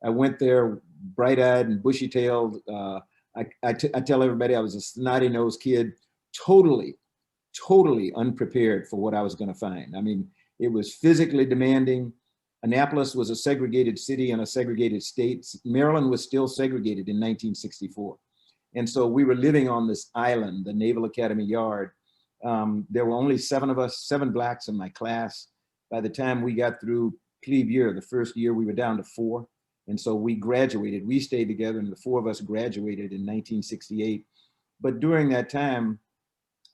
I went there bright-eyed and bushy-tailed. I tell everybody I was a snotty-nosed kid, totally unprepared for what I was going to find. I mean, it was physically demanding. Annapolis was a segregated city and a segregated state. Maryland was still segregated in 1964. And so we were living on this island, the Naval Academy yard. There were only 7 of us, 7 blacks in my class. By the time we got through plebe year, the first year, we were down to 4. And so we graduated. We stayed together, and the 4 of us graduated in 1968. But during that time,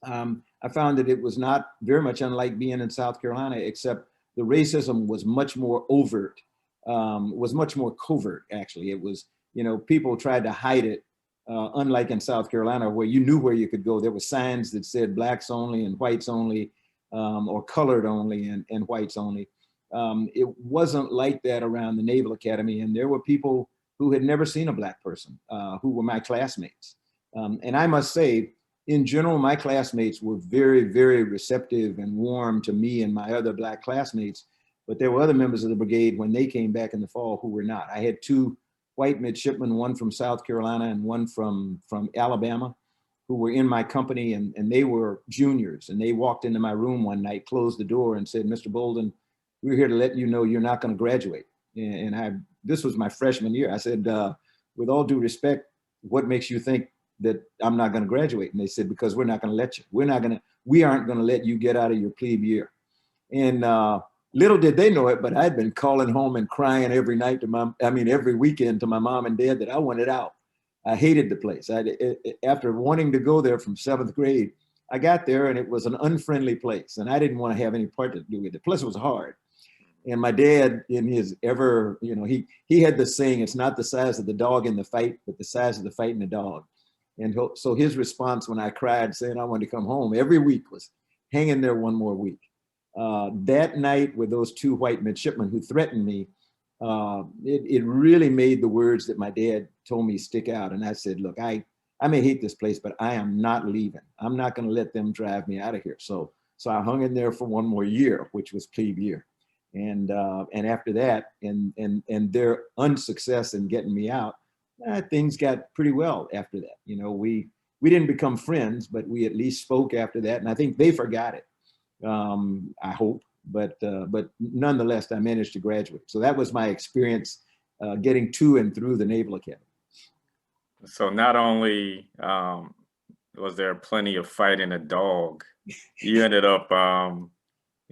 I found that it was not very much unlike being in South Carolina, except the racism was much more overt, was much more covert, actually. It was, you know, people tried to hide it, unlike in South Carolina, where you knew where you could go. There were signs that said blacks only and whites only, or colored only and whites only. It wasn't like that around the Naval Academy, and there were people who had never seen a black person, who were my classmates. And I must say, in general, my classmates were very, very receptive and warm to me and my other black classmates, but there were other members of the brigade when they came back in the fall who were not. I had 2 white midshipmen, one from South Carolina and one from Alabama, who were in my company, and they were juniors, and they walked into my room one night, closed the door and said, "Mr. Bolden, we're here to let you know you're not going to graduate." And this was my freshman year. I said, with all due respect, what makes you think that I'm not going to graduate? And they said, because we're not going to let you. We aren't going to let you get out of your plebe year. And little did they know it, but I'd been calling home and crying every night every weekend to my mom and dad that I wanted out. I hated the place. After wanting to go there from 7th grade, I got there and it was an unfriendly place, and I didn't want to have any part to do with it. Plus it was hard. And my dad, in his ever, you know, he had this saying, it's not the size of the dog in the fight, but the size of the fight in the dog. And so his response when I cried saying I wanted to come home every week was, hang in there one more week. That night with those 2 white midshipmen who threatened me, it really made the words that my dad told me stick out. And I said, look, I may hate this place, but I am not leaving. I'm not going to let them drive me out of here. So I hung in there for one more year, which was plebe year. And after that, and their unsuccess in getting me out, things got pretty well after that. You know, we didn't become friends, but we at least spoke after that. And I think they forgot it, I hope. But nonetheless, I managed to graduate. So that was my experience getting to and through the Naval Academy. So not only was there plenty of fighting a dog, you ended up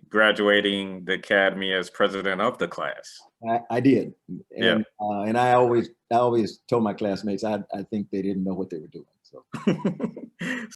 graduating the academy as president of the class. I did. And, and I always told my classmates, I think they didn't know what they were doing. So.